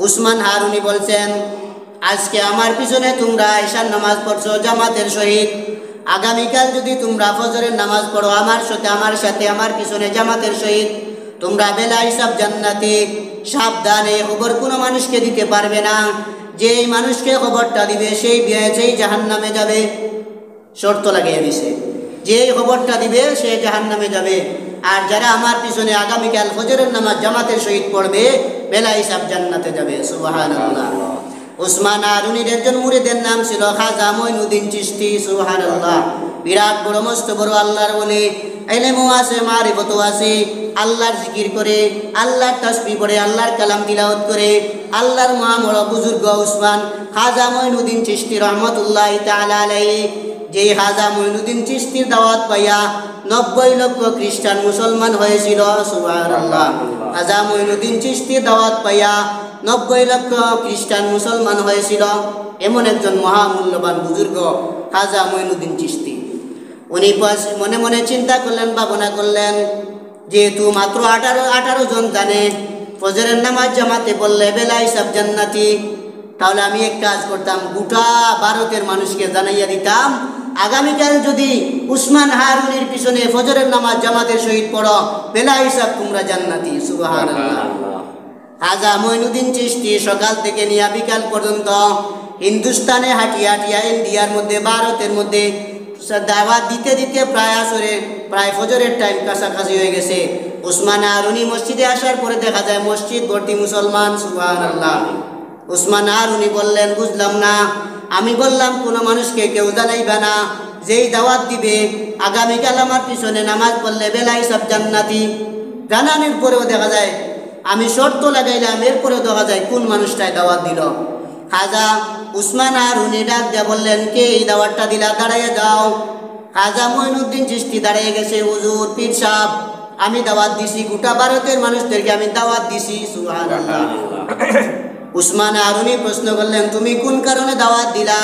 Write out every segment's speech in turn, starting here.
উসমান হারুনি বলছেন, আজকে আমার পিছনে তোমরা ঈশার নামাজ পড়ছো জামাতের সহিত, আগামীকাল যদি তোমরা ফজরের নামাজ পড়ো আমার সাথে আমার পিছনে জামাতের সহিত, তোমরা বেলা হিসাব জান্নাতি। সাবধানে, খবর কোনো মানুষকে দিতে পারবে না, যেই মানুষকে খবরটা দিবে সেই জাহান্নামে যাবে। শর্ত লাগিয়ে দিছে, যেই খবরটা দিবে সে জাহান্নামে যাবে, আর যারা আমার পিছনে আগামীকাল ফজরের নামাজ জামাতের সহিত পড়বে বেলা হিসাব জান্নাতে যাবে। সুবহানাল্লাহ। উসমান হারুনির একজন মুরিদের নাম ছিল খাজা মঈনুদ্দিন চিশতি। সুবহানাল্লাহ। বিরাট বড় মস্ত বড় আল্লাহর ওলি, ইলমও আছে মারিফতও আছে, আল্লাহর জিকির করে, আল্লাহর তাসবিহ পড়ে, আল্লাহর কালাম তিলাওয়াত করে, আল্লাহর মহাবড় বুজুর্গ উসমান খাজা মঈনুদ্দিন চিশতি রহমতুল্লাহি তাআলা আলাইহি। যেই খাজা মঈনুদ্দিন চিশতির দাওয়াত পাইয়া 90 লক্ষ খ্রিস্টান মুসলমান হয়েছিল। সুবহানাল্লাহ। খাজা মঈনুদ্দিন চিশতির দাওয়াত পাইয়া 90 লক্ষ খ্রিস্টান মুসলমান হয়েছিল। এমন একজন মহামূল্যবান বুজুর্গ খাজা মঈনুদ্দিন চিশতি। উনি মনে মনে চিন্তা করলেন, ভাবনা করলেন, যেহেতু মাত্র 18 জন জানে ফজরের নামাজ জামাতে পড়লে বেলা হিসাব জান্নাতি, তাহলে আমি এক কাজ করতাম, গোটা ভারতের মানুষকে জানাইয়া দিতাম, আগামীকাল যদি উসমান হারুনির পিছনে ফজরের নামাজ জামাতের সহিত পড়ো বেলা হিসাব তোমরা জান্নাতি। সুবহানাল্লাহ। খাজা মঈনুদ্দিন চিশতি সকাল থেকে নিয়ে বিকাল পর্যন্ত হিন্দুস্তানে হাঁটিয়া হাঁটিয়া ইন্ডিয়ার মধ্যে ভারতের মধ্যে দাওয়াত দিতে দিতে প্রায় ফজরের টাইম কাছাকাছি হয়ে গেছে। উসমান হারুনি মসজিদে আসার পরে দেখা যায় মসজিদ ভর্তি মুসলমান। সুবহানাল্লাহ। উসমান হারুনি বললেন, বুঝলাম না, আমি বললাম কোনো মানুষকে কেউ জানাইবে না, যেই দাওয়াত দিবে আগামীকাল আমার পিছনে নামাজ পড়লে বেলা হিসাব জান্নাতি, জানানোর পরেও দেখা যায় আমি শর্ত লাগাইলাম, এরপরেও দেখা যায় কোন মানুষটাই দাওয়াত দিল। খাজা উসমান হারুনি ডাক দিয়া বললেন, কে এই দাওয়াতটা দিলা, দাঁড়াইয়া যাও। খাজা মঈনুদ্দিন চিশতি দাঁড়িয়ে গেছে, হুজুর পীর সাহেব আমি দাওয়াত দিছি, গোটা ভারতের মানুষদেরকে আমি দাওয়াত দিছি। সুবহানাল্লাহ। উসমান হারুনি প্রশ্ন করলেন, তুমি কোন কারণে দাওয়াত দিলা?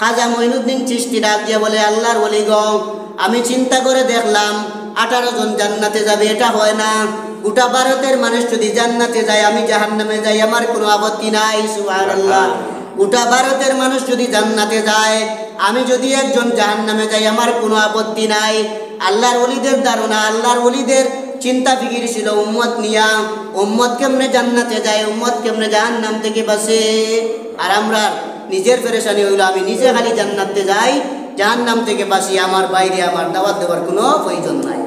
খাজা মঈনুদ্দিন চিশতি ডাক দিয়া বলে, আল্লাহর ওলি গো, আমি চিন্তা করে দেখলাম 18 জন জান্নাতে যাবে, এটা হয় না। গোটা ভারতের মানুষ যদি জান্নাতে যায় আমি জাহান্নামে যাই, আমার কোনো আপত্তি নাই। সুবহানাল্লাহ। গোটা ভারতের মানুষ যদি জান্নাতে যায়, আমি যদি একজন জাহান্নামে যাই, আমার কোনো আপত্তি নাই। আল্লাহর ওলিদের ধারণা, আল্লাহর ওলিদের চিন্তা ফিকির ছিল উম্মত নিয়া, উম্মত কেমনে জান্নাতে যায়, উম্মত কেমনে জাহান্নাম থেকে বাঁচে। আর আমরা নিজের পেরেশানি হইল, আমি নিজে খালি জান্নাতে যাই, জাহান্নাম থেকে বাঁচি, আমার বাইরে আমার দাওয়াত দেওয়ার কোনো প্রয়োজন নাই।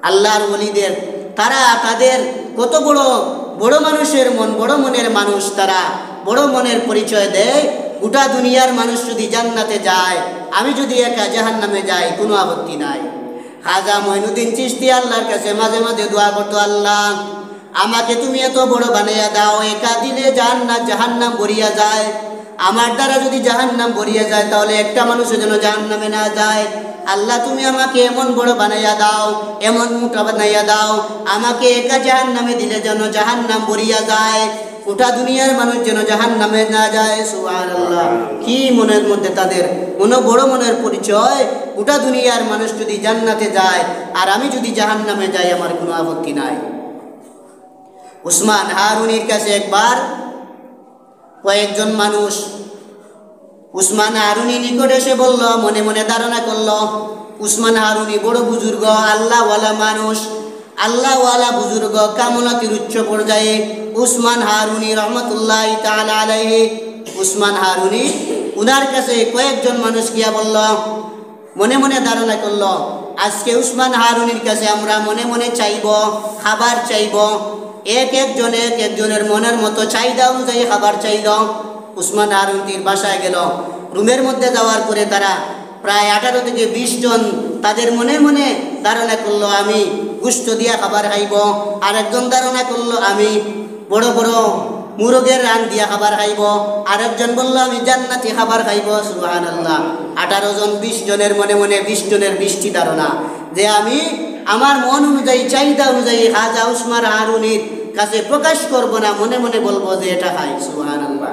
আল্লাহর ওলিদের তারা তাদের কত বড় মানুষের মন, বড় মনের মানুষ, তারা বড় মনের পরিচয় দেয়। গোটা দুনিয়ার মানুষ যদি জান্নাতে যায়, আমি যদি একা জাহান্নামে যাই, কোনো আপত্তি নাই। খাজা মঈনুদ্দিন চিশতি আল্লাহর কাছে মাঝে মাঝে দোয়া করতো, আল্লাহ আমাকে তুমি এত বড় বানাইয়া দাও, একা দিলে জাহান্নাম ভরিয়া যায়, আমার দ্বারা যদি জাহান্নাম ভরিয়া যায় তাহলে একটা মানুষের যেন জাহান্নামে না যায়। আল্লাহ তুমি আমাকে এমন বড় বানাইয়া দাও, এমন মোটা বানাইয়া দাও, আমাকে একা জাহান্নামে দিলে যেন জাহান্নাম ভরিয়া যায়, গোটা দুনিয়ার মানুষ যেন জাহান্নামে না যায়। সুবহানাল্লাহ। কি মনের মধ্যে তাদের বড় মনের পরিচয়। গোটা দুনিয়ার মানুষ যদি জান্নাতে যায় আর আমি যদি জাহান্নামে যাই, আমার কোনো আপত্তি নাই। উসমান হারুনির কাছে একবার কয়েকজন মানুষ উসমান হারুনি নিকট এসে বলল, মনে মনে ধারণা করল উসমান হারুনি বড় বুজুর্গ, আল্লাহওয়ালা মানুষ, আল্লাহওয়ালা বুজুর্গ, কামনাতির উচ্চ পর্যায়ে। উসমান হারুনি রহমতুল্লাহি তাআলা আলাইহি, উসমান হারুনি উনার কাছে কয়েকজন মানুষ গিয়া বলল, মনে মনে ধারণা করল আজকে উসমান হারুনির কাছে আমরা মনে মনে চাইব, খাবার চাইব, এক একজনের মনের মতো চাহিদা অনুযায়ী খাবার চাইল। উসমান হারুনির বাসায় গেল, রুমের মধ্যে যাওয়ার পরে তারা প্রায় 18 থেকে 20 জন তাদের মনে মনে ধারণা করলো আমি গুস্ত দিয়া খাবার খাইব, আর একজন ধারণা করলো আমি বড় বড় মুরগের রান দিয়া খাবার খাইব, আর একজন বললো আমি জান্নাতি খাবার খাইব। সুবহানাল্লাহ। 18 জন 20 জনের মনে মনে 20 জনের 20টি ধারণা, যে আমি আমার মন অনুযায়ী চাহিদা অনুযায়ী খাজা উসমান হারুনির কাছে প্রকাশ করব না, মনে মনে বলবো যে এটা খাই। সুবহানাল্লাহ।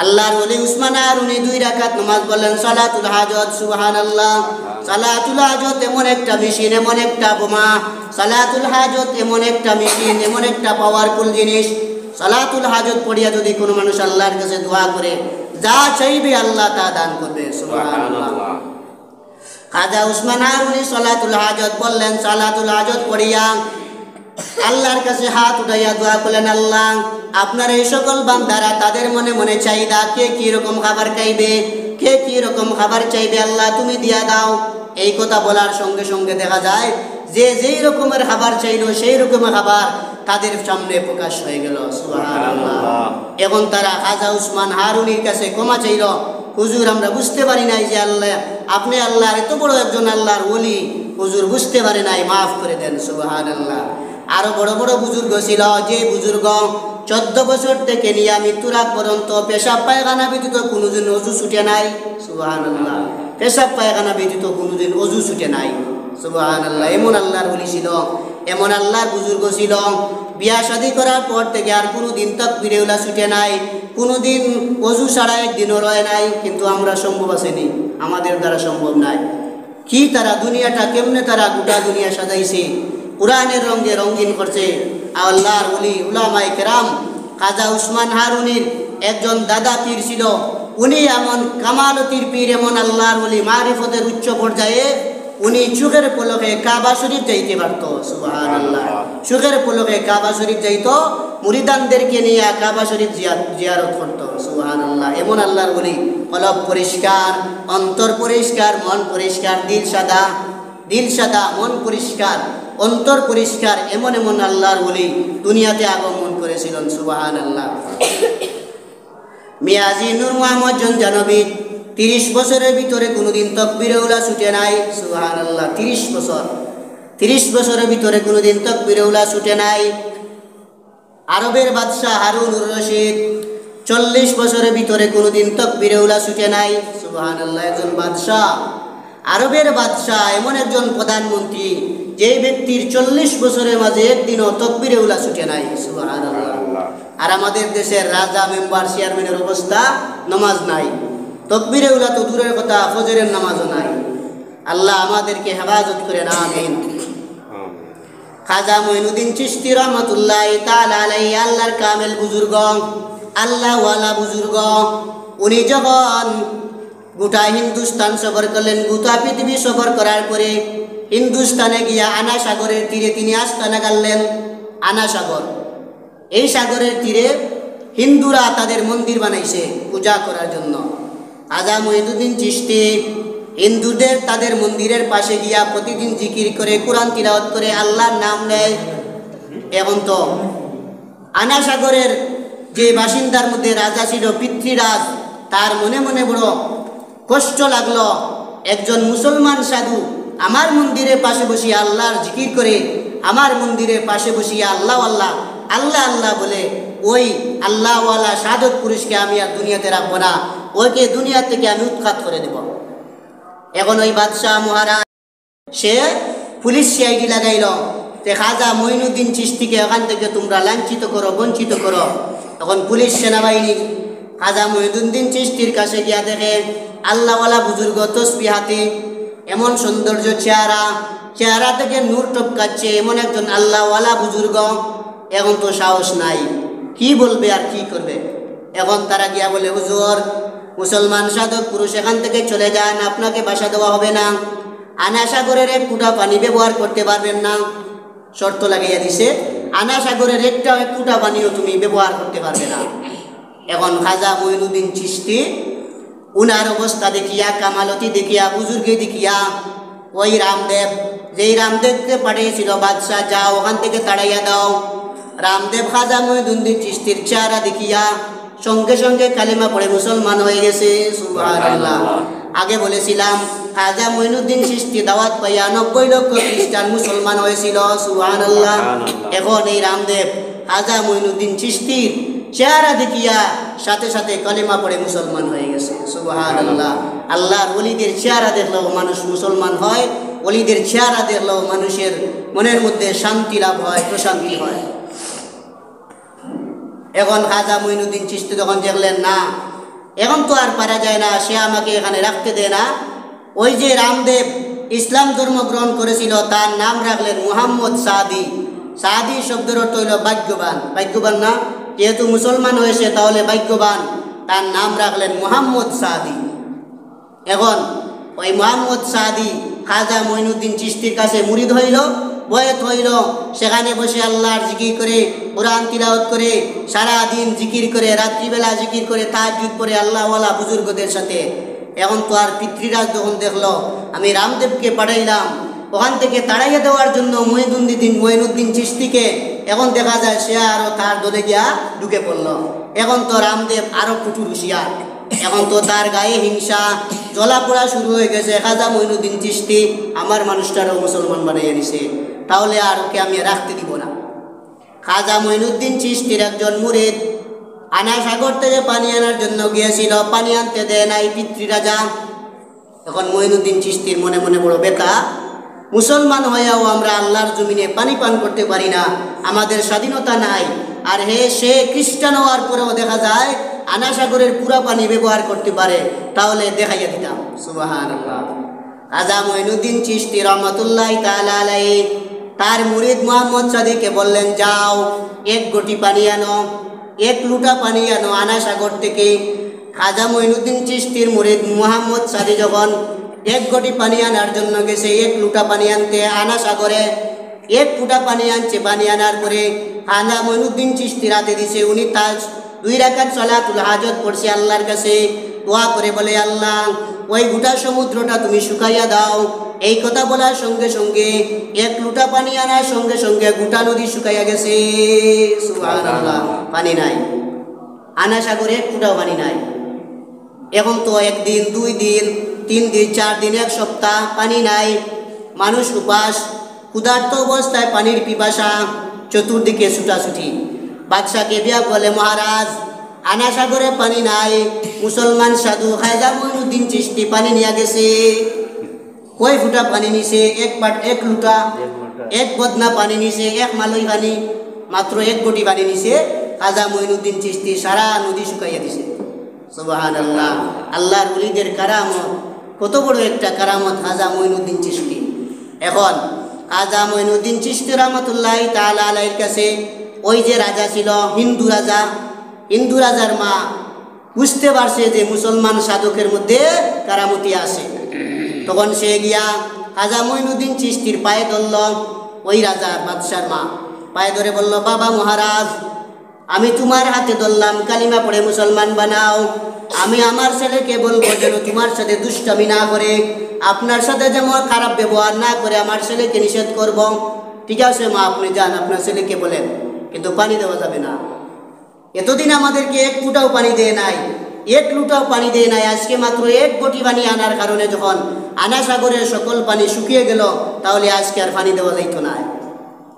আল্লাহর ওলি উসমান হারুনি 2 রাকাত নামাজ বললেন সালাতুল হাজত। সুবহানাল্লাহ। সালাতুল হাজত এমন একটা মেশিন, এমন একটা বোমা, সালাতুল হাজত এমন একটা মেশিন, এমন একটা পাওয়ারফুল জিনিস। সালাতুল হাজত পড়িয়া যদি কোনো মানুষ আল্লাহর কাছে দোয়া করে, যা চাইবে আল্লাহ তা দান করবে। সুবহানাল্লাহ। খাজা উসমান হারুনি সালাতুল হাজত বললেন, সালাতুল হাজত পড়িয়া আল্লাহর কাছে হাত উঠাইয়া দোয়া করলেন, আল্লাহ আপনার এই সকল বান্দারা তাদের মনে মনে চাহিদা, কে কি রকম খাবার খাইবে, কে কি রকম খাবার চাইবে, আল্লাহ তুমি দিয়া দাও। এই কথা বলার সঙ্গে সঙ্গে দেখা যায় যে যেই রকমের খাবার চাইল সেই রকমের খাবার তাদের সামনে প্রকাশ হয়ে গেল। সুবহানাল্লাহ। এখন তারা খাজা উসমান হারুনির কাছে ক্ষমা চাইল, হুজুর আমরা বুঝতে পারি নাই যে আল্লাহ আপনি আল্লাহর এত বড় একজন আল্লাহর ওলি, হুজুর বুঝতে পারি নাই, মাফ করে দেন। সুবহানাল্লাহ। আরো বড় বড় বুজুর্গ ছিল, যে বুজুর্গ 14 বছর থেকে নিয়ে মৃত্যুর আগ পর্যন্ত পেশাব পায়খানা ব্যতীত কোনোদিন অজু ছুটে নাই। সুবহানাল্লাহ। পেশাব পায়খানা ব্যতীত কোনোদিন অজু ছুটে নাই। সুবহানাল্লাহ। এমন আল্লাহর ওলি ছিল, এমন আল্লাহর বুজুর্গ ছিল। বিয়া শাদী করার পর থেকে আর কোনোদিন তাকবীরে উলা ছুটে নাই, কোনোদিন অজু ছাড়া একদিনও রয় নাই। কিন্তু আমরা সম্ভব আসেনি, আমাদের দ্বারা সম্ভব নাই। কি তারা দুনিয়াটা কেমনে তারা গোটা দুনিয়া সাজাইছে, কুরআনের রঙে রঙিন করছে। আল্লাহর ওলি উলামায়ে কেরাম, খাজা উসমান হারুনির একজন দাদা পীর ছিল, উনি এমন কামালতির পীর, এমন আল্লাহর ওলি, মারিফতের উচ্চ পর্যায়ে। উনি চোখের পলকে কাবা শরীফ যাইতে পারত। সুবহানাল্লাহ। চোখের পলকে কাবা শরীফ যাইত, মুরিদানদেরকে নিয়ে কাবা শরীফ জিয়ারত করত। সুবহানাল্লাহ। এমন আল্লাহর ওলি, কলব পরিষ্কার, অন্তর পরিষ্কার, মন পরিষ্কার, দিল সাদা, দিল সাদা, মন পরিষ্কার, অন্তর পরিষ্কার, এমন এমন আল্লাহর ওলি দুনিয়াতে আগমন করেছিলেন। সুবহানাল্লাহ। মিয়াজি নূর মোহাম্মদ জনজানবী 30 বছরের ভিতরে কোনোদিন তাকবীরে উলা ছুটে নাই। সুবহানাল্লাহ। 30 বছরের ভিতরে কোনোদিন তাকবীরে উলা ছুটে নাই। আরবের বাদশাহ হারুনুর রশিদ 40 বছরের ভিতরে কোনোদিন তাকবীরে উলা ছুটে নাই। সুবহানাল্লাহ। একজন বাদশাহ, আরবের বাদশাহ, এমন একজন প্রধানমন্ত্রী যে ব্যক্তির 40 বছরের মাঝে একদিনও তাকবীরে উলা ছুটে নাই। সুবহানাল্লাহ। আর আমাদের দেশের রাজা, মেম্বার, চেয়ারম্যানের অবস্থা, নামাজ নাই, তাকবীরে উলা তো দূরের কথা, ফজরের নামাজও নাই। আল্লাহ আমাদেরকে হেফাজত করেন, আমিন। খাজা মঈনুদ্দিন চিশতি রহমাতুল্লাহি তাআলা আলাইহি, আল্লাহর কামেল বুজুর্গ, আল্লাহ ওয়ালা বুজুর্গ। উনি যখন গোটা হিন্দুস্তান সফর করলেন, গোটা পৃথিবী সফর করার পরে হিন্দুস্তানে গিয়া আনা সাগরের তীরে তিনি আস্তানা গাড়লেন। আনা সাগর, এই সাগরের তীরে হিন্দুরা তাদের মন্দির বানাইছে পূজা করার জন্য। খাজা মঈনুদ্দিন চিশতি হিন্দুদের তাদের মন্দিরের পাশে গিয়া প্রতিদিন জিকির করে, কোরআন তিলাওয়াত করে, আল্লাহর নাম নেয়। এখন তো আনা সাগরের যে বাসিন্দার মধ্যে রাজা ছিল, পৃথ্বীরাজ, তার মনে মনে বড় কষ্ট লাগলো। একজন মুসলমান সাধু আমার মন্দিরের পাশে বসিয়া আল্লাহর জিকির করে, আমার মন্দিরের পাশে বসিয়া আল্লাহ আল্লাহ আল্লাহ আল্লাহ বলে, ওই আল্লাহওয়ালা সাধক পুরুষকে আমি আর দুনিয়াতে রাখবো না, ওইকে দুনিয়া থেকে আমি উৎখাত করে দেব। এখন ওই বাদশাহ মহারাজ সে পুলিশ সিআইডি লাগাইল যে খাজা মঈনুদ্দিন চিশতিকে এখান থেকে তোমরা লাঞ্ছিত করো, বঞ্চিত করো। তখন পুলিশ সেনাবাহিনী খাজা মঈনুদ্দিন চিশতির কাছে গিয়া দেখে আল্লাহওয়ালা বুজুর্গ, তসবিহ হাতে, এমন সৌন্দর্য চেহারা থেকে নূর টপকাচ্ছে, এমন একজন আল্লাহওয়ালা বুজুর্গ। এখন তো সাহস নাই, কি বলবে আর কি করবে। এখন তারা গিয়া বলে, হুজুর, মুসলমান সাধক পুরুষ এখান থেকে চলে যান, আপনাকে বাসা দেওয়া হবে না, আনা সাগরের এক ফুটা পানি ব্যবহার করতে পারবেন না। শর্ত লাগাইয়া দিছে, আনা সাগরের এক ফুটা পানিও তুমি ব্যবহার করতে পারবে না। এখন খাজা মঈনুদ্দিন চিশতি উনার অবস্থা দেখিয়া, কামালতি দেখিয়া, বুজুর্গে দেখিয়া, ওই রামদেব, যেই রামদেবকে পাঠিয়েছিল বাদশাহ, যাও ওখান থেকে তাড়াইয়া দাও। রামদেব খাজা মঈনুদ্দিন চিশতির চেহারা দেখিয়া সঙ্গে সঙ্গে কালিমা পড়ে মুসলমান হয়ে গেছে। সুবহানাল্লাহ। আগে বলেছিলাম খাজা মঈনুদ্দিন চিশতি দাওয়াত পাইয়া 90 লক্ষ খ্রিস্টান মুসলমান হয়েছিল। সুবহানাল্লাহ। এখন এই রামদেব খাজা মঈনুদ্দিন চিশতির চেহারা দেখিয়া সাথে সাথে কালিমা পড়ে মুসলমান হয়ে গেছে। সুবহানাল্লাহ। আল্লাহর ওলিদের চেহারা দেখলেও মানুষ মুসলমান হয়, ওলিদের চেহারা দেখলেও মানুষের মনের মধ্যে শান্তি লাভ হয়, প্রশান্তি হয়। এখন খাজা মঈনুদ্দিন চিশতি যখন দেখলেন না, এখন তো আর পারা যায় না, সে আমাকে এখানে রাখতে দেয় না, ওই যে রামদেব ইসলাম ধর্ম গ্রহণ করেছিল তার নাম রাখলেন মুহাম্মদ সাদি। সাদি শব্দের অর্থ হইল ভাগ্যবান। ভাগ্যবান না, যেহেতু মুসলমান হয়েছে তাহলে ভাগ্যবান, তার নাম রাখলেন মোহাম্মদ সাদি। এখন ওই মোহাম্মদ সাদি খাজা মঈনুদ্দিন চিশতির কাছে মুরিদ হইল, বয়েত হইল। সেখানে বসে আল্লাহর জিকির করে, কোরআন তিলাওয়াত করে, সারাদিন জিকির করে, রাত্রিবেলা জিকির করে, তাহাজ্জুদ পড়ে আল্লাহওয়ালা বুজুর্গদের সাথে। এখন তো আর পিতৃরাজ যখন দেখলো আমি রামদেবকে পাঠাইলাম ওখান থেকে তাড়াইয়া দেওয়ার জন্য মঈনুদ্দিন চিশতিকে, এখন দেখা যায় সে আরও তার দলে গিয়া ঢুকে পড়ল। এখন তো রামদেব আরও কুটুর হুঁশিয়ার, এখন তো তার গায়ে হিংসা জ্বলাপোড়া শুরু হয়ে গেছে। খাজা মঈনুদ্দিন চিশতি আমার মানুষটারও মুসলমান বানাইয়া দিছে, তাহলে আর ওকে আমি রাখতে দিব না। খাজা মঈনুদ্দিন চিশতির একজন মুরিদ আনা সাগর থেকে পানি আনার জন্য গিয়েছিল, পানি আনতে দেয় নাই পিতৃরাজা। এখন মঈনুদ্দিন চিশতির মনে মনে বড় ব্যথা, মুসলমান হয়েও আমরা আল্লাহর জমিনে পানি পান করতে পারি না, আমাদের স্বাধীনতা নাই। আর সে খ্রিস্টান হওয়ার পরেও দেখা যায় আনা সাগরের পুরা পানি ব্যবহার করতে পারে, তাহলে দেখাইয়া দিতাম। সুবহানাল্লাহ। খাজা মঈনুদ্দিন চিশতি রহমাতুল্লাহি তাআলা আলাইহি তার মুরিদ মোহাম্মদ সাদিকে বললেন, যাও এক ঘটি পানি আনো, এক লুটা পানি আনো আনা সাগর থেকে। খাজা মঈনুদ্দিন চিশতির মুরিদ মোহাম্মদ সাদি যখন এক ঘটি পানি আনার জন্য গেছে, এক লুটা পানি আনতে আনা সাগরে, এক ফুটা পানি আনছে। পানি আনার পরে খাজা মঈনুদ্দিন চিশতি রাতে দিছে, উনি তার 2 রাকাত সালাতুল হাজত পড়ছে আল্লাহর কাছে, দোয়া করে বলে, আল্লাহ ওই গোটা সমুদ্রটা তুমি শুকাইয়া দাও। এই কথা বলার সঙ্গে সঙ্গে এক লুটা পানি আনার সঙ্গে সঙ্গে গোটা নদী শুকাইয়া গেছে। সুবহানাল্লাহ। পানি নাই, আনা সাগরে এক ফুটাও পানি নাই। এখন তো 1 দিন 2 দিন 3 দিন 4 দিন 1 সপ্তাহ পানি নাই, মানুষ উপাস, ক্ষুধার্ত অবস্থায় পানির পিপাসা, চতুর্দিকে ছুটাছুটি। বাদশাকে বিয়া বলে, মহারাজ আনা সাগরে পানি নাই, মুসলমান সাধু খাজা মঈনুদ্দিন চিশতি পানি নিয়ে গেছে। কয় ফুটা পানি নিছে? এক লুটা, এক বদনা পানি নিছে, এক মালই পানি, মাত্র 1 কোটি পানি নিছে। খাজা মঈনুদ্দিন চিশতি সারা নদী শুকাইয়া দিছে। সুবহানাল্লাহ। আল্লাহর ওলিদের কারামত, কত বড় একটা কারামত খাজা মঈনুদ্দিন চিশতি। এখন খাজা মঈনুদ্দিন চিশতি রহমাতুল্লাহি তাআলা আলাইহির কাছে ওই যে রাজা ছিল, হিন্দু রাজার মা বুঝতে পারছে যে মুসলমান সাধকের মধ্যে কারামতি আছে। তখন সে গিয়া খাজা মঈনুদ্দিন চিশতির পায়ে ধরল, ওই রাজার বাদশার মা পায়ে ধরে বলল, বাবা মহারাজ, আমি তোমার হাতে ধরলাম, কালিমা পড়ে মুসলমান বানাও। আমি আমার ছেলেকে বলবো যেন তোমার সাথে দুষ্টামি না করে, আপনার সাথে যেমন খারাপ ব্যবহার না করে, আমার ছেলেকে নিষেধ করব। ঠিক আছে মা, আপনি যান, আপনার ছেলেকে বলেন, কিন্তু পানি দেওয়া যাবে না। এতদিন আমাদেরকে 1 ফুটাও পানি দেয় নাই, 1 লুটাও পানি দেয় নাই। আজকে মাত্র 1 কোটি পানি আনার কারণে যখন আনা সাগরের সকল পানি শুকিয়ে গেল, তাহলে আজকে আর পানি দেওয়া যাইত না।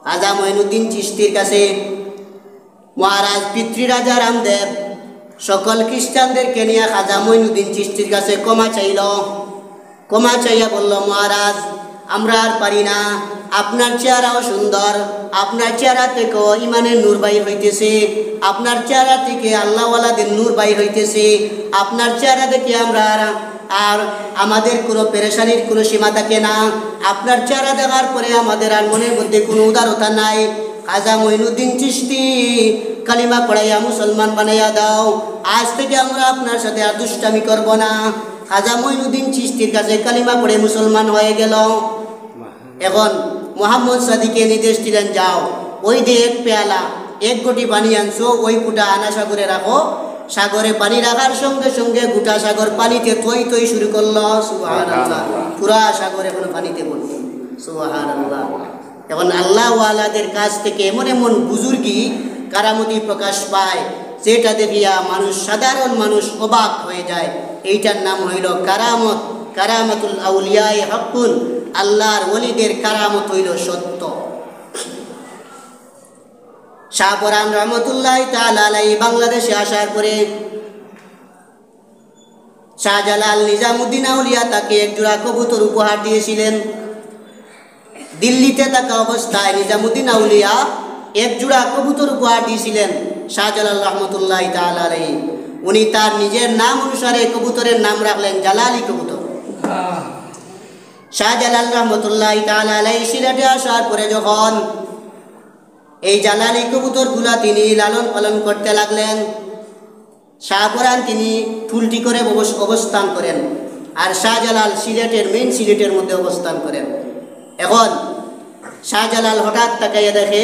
খাজা মঈনুদ্দিন চিশতির কাছে মহারাজ পিতৃরাজা রামদেব সকল খ্রিস্টানদেরকে নিয়ে খাজা মঈনুদ্দিন চিশতির কাছে ক্ষমা চাইল। ক্ষমা চাইয়া বলল, মহারাজ আমরা আর পারি না, আপনার চেহারাও সুন্দর, আপনার চেহারা থেকেও ইমানের নূর বাইর হইতেছে, আপনার চেহারা থেকে আল্লাহওয়ালাদের নূর বাইর হইতেছে। আপনার চেহারা দেখে আমরা আর আমাদের কোনো পেরেশানির কোনো সীমা থাকে না। আপনার চেহারা দেখার পরে আমাদের আর মনের মধ্যে কোনো উদারতা নাই। খাজা মঈনুদ্দিন চিশতি কালিমা পড়াইয়া মুসলমান বানাইয়া দাও, আজ থেকে আমরা আপনার সাথে আর দুষ্টামি করব না। খাজা মঈনুদ্দিন চিশতির কাছে কালিমা পড়ে মুসলমান হয়ে গেল। এখন মোহাম্মদ সাদিকে নির্দেশ দিলেন, যাও ওই যে 1 পেয়ালা 1 কোটি পানি আনছো, ওই ফুটা আনা সাগরে রাখো। সাগরে পানি রাখার সঙ্গে সঙ্গে গোটা সাগর পানিতে থই থই শুরু করলো। সুবহানাল্লাহ। পুরা সাগরে কোনো পানিতে ভর্তি। সুবহানাল্লাহ। এখন আল্লাহওয়ালাদের কাছ থেকে এমন এমন বুজুর্গি কারামতি প্রকাশ পায়, যেটা দেখিয়া মানুষ, সাধারণ মানুষ অবাক হয়ে যায়। এইটার নাম হইল কারামত। কারামাতুল আউলিয়ায়ে হাক্কুন, আল্লাহর ওলিদের কারামত হইল সত্য। শাহপরান রহমতুল্লাহি তাআলা আলাইহি বাংলাদেশে আসার পরে শাহজালাল নিজামুদ্দিন আউলিয়া তাকে 1 জোড়া কবুতর উপহার দিয়েছিলেন। দিল্লিতে থাকা অবস্থায় নিজামুদ্দিন আউলিয়া 1 জোড়া কবুতর উপহার দিয়েছিলেন শাহজালাল রহমতুল্লাহি তাআলা আলাইহি। উনি তার নিজের নাম অনুসারে কবুতরের নাম রাখলেন জালালি কবুতর। শাহজালাল রহমতুল্লাহি তাআলা আলাইহি সিলেটে আসার পরে যখন এই জ্বালানি কবুতরগুলা তিনি লালন পালন করতে লাগলেন। শাহপরান তিনি ফুলটি করে অবস্থান করেন, আর শাহজালাল সিলেটের মেইন সিলেটের মধ্যে অবস্থান করেন। এখন শাহজালাল হঠাৎ তাকাইয়া দেখে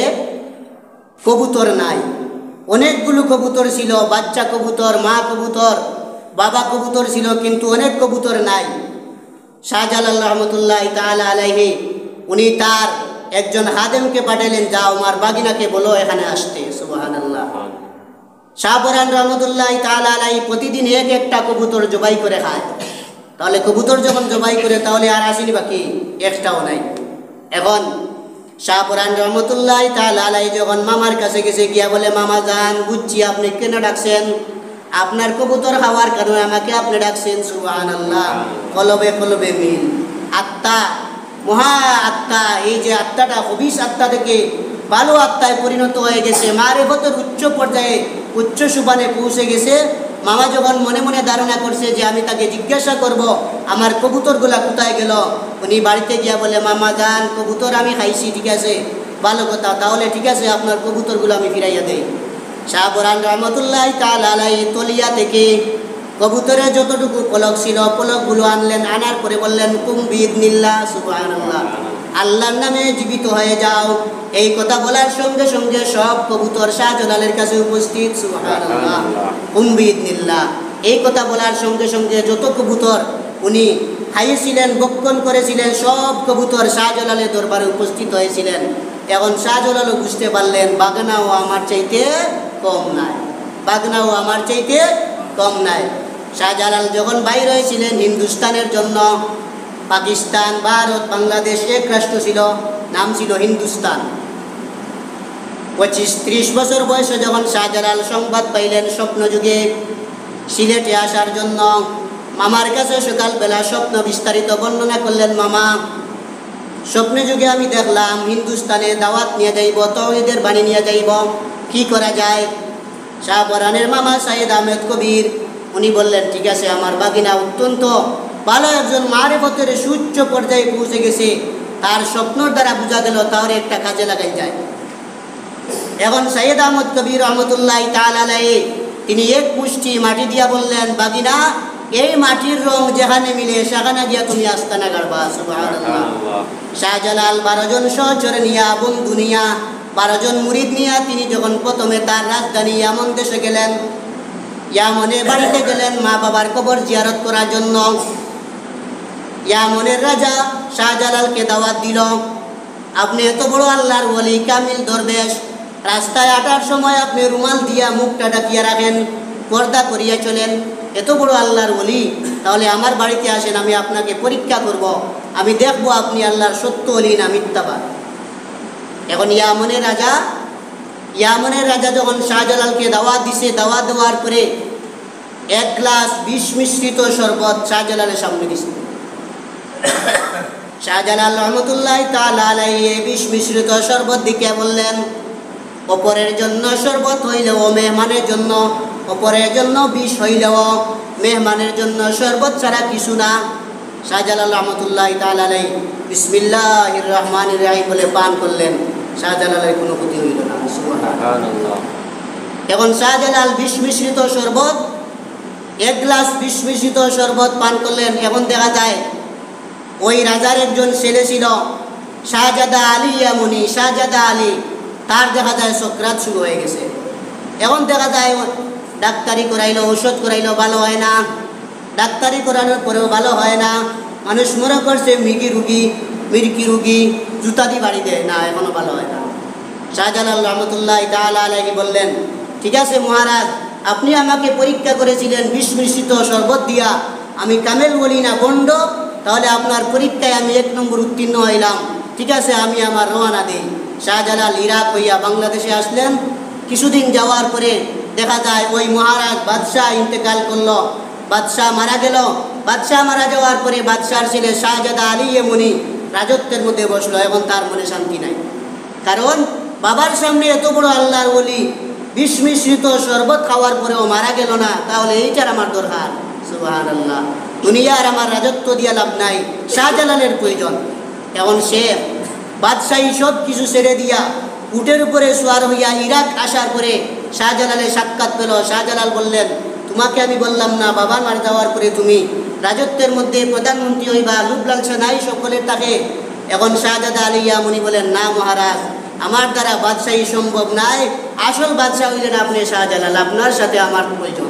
কবুতর নাই। অনেকগুলো কবুতর ছিল, বাচ্চা কবুতর, মা কবুতর, বাবা কবুতর ছিল, কিন্তু অনেক কবুতর নাই। শাহজালাল রহমতুল্লাহ তাআলা আলাইহি উনি তার একজন হাদেমকে পাঠালেন, যাও আমার বাগিনাকে বলো এখানে আসতে। সুবহানাল্লাহ। শাহপরান রহমতুল্লাহ তাআলা আলাইহি প্রতিদিন এক একটা কবুতর জবাই করে খায়। তাহলে কবুতর যখন জবাই করে তাহলে আর আসেনি বাকি একটাও নাই। এখন শাহপরান রহমতুল্লাহ তাআলা আলাইহি যখন মামার কাছে গেছে, গিয়া বলে, মামা যান, বুঝছি আপনি কেন ডাকছেন, আপনার কবুতর খাওয়ার কারণে আমাকে আপনি ডাকছেন। সুবহানাল্লাহ। কলবে কলবে মিল। আত্মা, মহা আত্মা, এই যে আত্মাটা হবিস আত্মা থেকে ভালো আত্মায় পরিণত হয়ে গেছে, মারিফতের উচ্চ পর্যায়ে উচ্চ সুবানে পৌঁছে গেছে। মামা যখন মনে মনে ধারণা করছে যে আমি তাকে জিজ্ঞাসা করব আমার কবুতরগুলা কোথায় গেল, উনি বাড়িতে গিয়া বলে, মামা যান, কবুতর আমি খাইছি, ঠিক আছে, ভালো কথা, তাহলে ঠিক আছে আপনার কবুতরগুলো আমি ফিরাইয়া দেই। শাহপরান রহমতুল্লাহ তাআলা আলাইহি তলিয়া থেকে কবুতরের যতটুকু পলক ছিল পলকগুলো আনলেন, আনার পরে বললেন, কুম বিইذনিল্লাহ। সুবহানাল্লাহ। আল্লাহর নামে জীবিত হয়ে যাও। এই কথা বলার সঙ্গে সঙ্গে সব কবুতর শাহজালালের কাছে উপস্থিত। সুবহানাল্লাহ। কুম বিইذনিল্লাহ। এই কথা বলার সঙ্গে সঙ্গে যত কবুতর উনি খাইয়েছিলেন, বক্ষণ করেছিলেন, সব কবুতর শাহজালালের দরবারে উপস্থিত হয়েছিলেন। এখন শাহজালালও বুঝতে পারলেন বাগনাও আমার চাইতে কম নাই, বাগনাও আমার চাইতে কম নাই। শাহজালাল যখন বাইর হয়েছিলেন হিন্দুস্তানের জন্য, পাকিস্তান, ভারত, বাংলাদেশ এক রাষ্ট্র ছিল, নাম ছিল হিন্দুস্তান। 25-30 বছর বয়সে যখন শাহজালাল সংবাদ পাইলেন স্বপ্নযুগে সিলেটে আসার জন্য, মামার কাছে সকালবেলা স্বপ্ন বিস্তারিত বর্ণনা করলেন। মামা, স্বপ্নে যুগে আমি দেখলাম হিন্দুস্তানে দাওয়াত নিয়ে যাইব, তাওহীদের বাণী নিয়ে যাইব, কি করা যায়? শাহপরানের মামা সাইদ আহমেদ কবির উনি বললেন, ঠিক আছে, আমার বাগিনা অত্যন্ত ভালো একজন মারিফতের সুউচ্চ পর্যায়ে পৌঁছে গেছে, তার স্বপ্নর দ্বারা বোঝা গেল তাহলে একটা কাজে লাগাই যায়। এখন সাইদ আহমদ কবির রহমতুল্লাহ তাআলা আলাইহি তিনি এক মুষ্টি মাটি দিয়া বললেন, বাগিনা, এই মাটির রং যেখানে মিলে সেখানে গিয়া তুমি আস্তানা গাড়বা। সুবহানাল্লাহ। শাহজালাল 12 জন সহচরে নিয়া, বন্ধু নিয়া, 12 জন মুরিদ নিয়া তিনি যখন প্রথমে তার রাজধানী ইয়ামন দেশে গেলেন, ইয়ামনের বাড়িতে গেলেন মা বাবার কবর জিয়ারত করার জন্য। ইয়ামনের রাজা শাহজালালকে দাওয়াত দিল, আপনি এত বড় আল্লাহর ওলি, কামিল দরবেশ, রাস্তায় হাঁটার সময় আপনি রুমাল দিয়া মুখটা ঢাকিয়া রাখেন, পর্দা করিয়া চলেন, এত বড় আল্লাহর ওলি, তাহলে আমার বাড়িতে আসেন, আমি আপনাকে পরীক্ষা করব, আমি দেখব আপনি আল্লাহর সত্য ওলি না মিথ্যাবাদ। এখন ইয়ামনের রাজা যখন শাহজালালকে দাওয়াত দিছে, দাওয়াত দেওয়ার পরে 1 গ্লাস বিষ মিশ্রিত শরবত শাহজালালের সামনে দিছে। শাহজালাল রহমতুল্লাহ তাআলা আলাইহি এই বিষ মিশ্রিত শরবত দিকে বললেন, অপরের জন্য শরবত হইলেও মেহমানের জন্য, অপরের জন্য বিষ হইলেও মেহমানের জন্য শরবত ছাড়া কিছু না। শাহজালাল রহমতুল্লাহ তাআলা আলাইহি বিসমিল্লাহির রহমানির রহিম বলে পান করলেন, শাহজালালের কোনো ক্ষতি হইল না। সুবহানাল্লাহ। এখন শাহজালাল বিষ মিশ্রিত শরবত, 1 গ্লাস বিষ মিশ্রিত শরবত পান করলেন। এখন দেখা যায় ওই রাজার একজন ছেলে ছিল শাহজাদা আলী ইয়ামনি, শাহজাদা আলী, তার দেখা যায় সকরাত শুরু হয়ে গেছে। এখন দেখা যায় ডাক্তারি করাইলো, ঔষধ করাইলো, ভালো হয় না, ডাক্তারি করানোর পরেও ভালো হয় না, মানুষ মনে করছে মির্কি রুগী, জুতা দিয়ে বাড়ি দেয় না, এখনো ভালো হয় না। শাহজালাল রহমতুল্লাহ তাআলা আলাইহি বললেন, ঠিক আছে মহারাজ, আপনি আমাকে পরীক্ষা করেছিলেন বিষ মিশ্রিত শরবত দিয়া, আমি কামেল বলি না গন্ড, তাহলে আপনার পরীক্ষায় আমি 1 নম্বর উত্তীর্ণ হইলাম, ঠিক আছে, আমি আমার রওনা দিই। শাহজালাল ইরাক হইয়া বাংলাদেশে আসলেন। কিছুদিন যাওয়ার পরে দেখা যায় ওই মহারাজ বাদশাহ ইন্তেকাল করলো, বাদশাহ মারা গেল। বাদশাহ মারা যাওয়ার পরে বাদশার ছেলে শাহজাদা আলী ইয়ামনি রাজত্বের মধ্যে বসলো। এখন তার মনে শান্তি নাই, কারণ বাবার সামনে এত বড় আল্লাহর ওলি বিষ মিশ্রিত শরবত খাওয়ার পরেও মারা গেল না, তাহলে এইটার আমার দরকার। সুবহানাল্লাহ। দুনিয়ার আমার রাজত্ব দিয়া লাভ নাই, শাহজালালের প্রয়োজন। এখন সে বাদশাহী সব কিছু ছেড়ে দিয়া উটের উপরে সোয়ার হইয়া ইরাক আসার পরে শাহজালালের সাক্ষাৎ পেল। শাহজালাল বললেন, তোমাকে আমি বললাম না বাবা মারা যাওয়ার পরে তুমি রাজত্বের মধ্যে প্রধানমন্ত্রী হইবা, লুভ লালসা নাই সকলের থাকে। এখন শাহজাদা আলী ইয়ামনি বলেন, না মহারাজ, আমার দ্বারা বাদশাহী সম্ভব নাই, আসল বাদশাহ হইলেন আপনি শাহজালাল, আপনার সাথে আমার প্রয়োজন।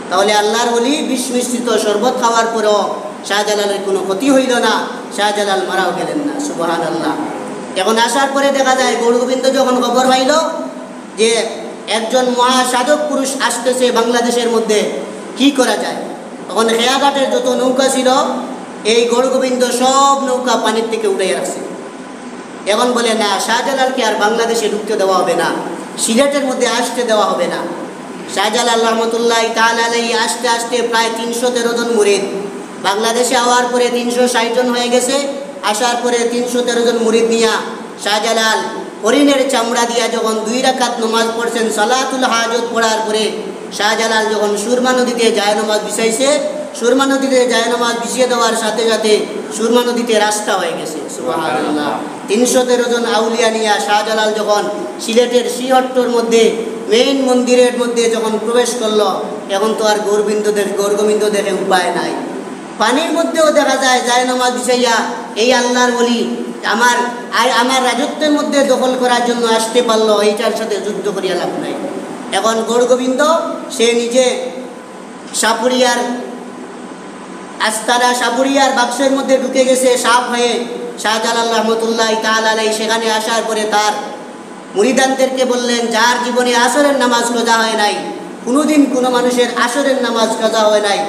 তাহলে আল্লাহর ওলি বিষ মিশ্রিত শরবত খাওয়ার পরেও শাহজালালের কোনো ক্ষতি হইল না, শাহজালাল মারাও গেলেন না। সুবহানাল্লাহ। এখন আসার পরে দেখা যায় গৌরগোবিন্দ যখন খবর পাইল যে একজন মহাসাধক পুরুষ আসতেছে বাংলাদেশের মধ্যে, কি করা যায়? তখন খেয়াঘাটের যত নৌকা ছিল এই গৌরগোবিন্দ সব নৌকা পানির থেকে উঠে রাখছে। এখন বলে, না, শাহজালালকে আর বাংলাদেশে ঢুকতে দেওয়া হবে না, সিলেটের মধ্যে আসতে দেওয়া হবে না। শাহজালাল রহমতুল্লাহ তাআলা আলাইহি আস্তে আস্তে প্রায় 313 জন মুরিদ, বাংলাদেশে আওয়ার পরে 360 জন হয়ে গেছে। আসার পরে 313 জন মুরিদ নিয়া শাহজালাল হরিণের চামড়া দিয়া যখন 2 রাকাত নামাজ পড়ছেন, সালাতুল হাজত পড়ার পরে শাহজালাল যখন সুরমা নদীতে জায়নামাজ বিছাইছে, সুরমা নদীতে জায়নামাজ বিছিয়ে দেওয়ার সাথে সাথে সুরমা নদীতে রাস্তা হয়ে গেছে। সুবহানাল্লাহ। 313 জন আউলিয়া নিয়া শাহজালাল যখন সিলেটের শ্রীহট্টর মধ্যে মেইন মন্দিরের মধ্যে যখন প্রবেশ করলো, এখন তো আর গৌরগোবিন্দ দেখে উপায় নাই। পানির মধ্যেও দেখা যায় জায়নামাজ বিছাইয়া এই আল্লাহর ওলি আমার রাজত্বের মধ্যে দখল করার জন্য আসতে পারলো, এইটার সাথে যুদ্ধ করিয়া লাভ নাই। এখন গৌরগোবিন্দ সে নিজে সাপুরিয়ার আস্তানা, সাপুরিয়ার বাক্সের মধ্যে ঢুকে গেছে সাপ হয়ে। শাহজালাল রহমতুল্লাহ তাআলা আলাইহি সেখানে আসার পরে তার মুরিদানদেরকে বললেন, যার জীবনে আসরের নামাজ কাজা হয় নাই, কোনোদিন কোনো মানুষের আসরের নামাজ কাজা হয় নাই,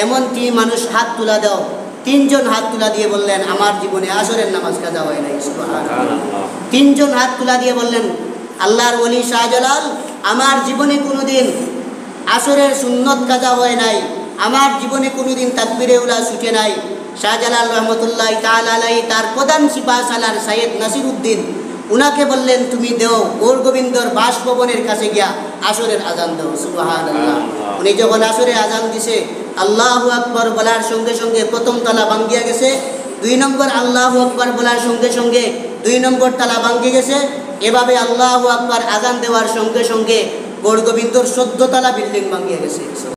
এমন 3 মানুষ হাত তুলা দাও। 3 জন হাত তুলা দিয়ে বললেন, আমার জীবনে আসরের নামাজ কাজা হয় নাই। সুবহানাল্লাহ। 3 জন হাত তুলা দিয়ে বললেন, আল্লাহর ওলি শাহজালাল, আমার জীবনে কোনোদিন আসরের সুন্নত কাজা হয় নাই, আমার জীবনে কোনোদিন তাকবীরে উলা ছুটে নাই। শাহজালাল রহমতুল্লাহ তাআলা আলাইহি তার প্রধান সিপাহ সালার সৈয়দ নাসিরউদ্দিন উনাকে বললেন, তুমি দেও গৌরগোবিন্দর বাসভবনের কাছে গিয়া আসরের আজান দাও। সুবহানাল্লাহ। উনি যখন আসরে আজান দিছে, আল্লাহু আকবার বলার সঙ্গে সঙ্গে প্রথম তালা ভাঙ্গিয়া গেছে, 2 নম্বর আল্লাহু আকবার বলার সঙ্গে সঙ্গে 2 নম্বর তালা ভাঙ্গি গেছে। এভাবে আল্লাহু আকবার আজান দেওয়ার সঙ্গে সঙ্গে গৌরগোবিন্দর 14 তালা বিল্ডিং ভাঙ্গিয়া গেছে।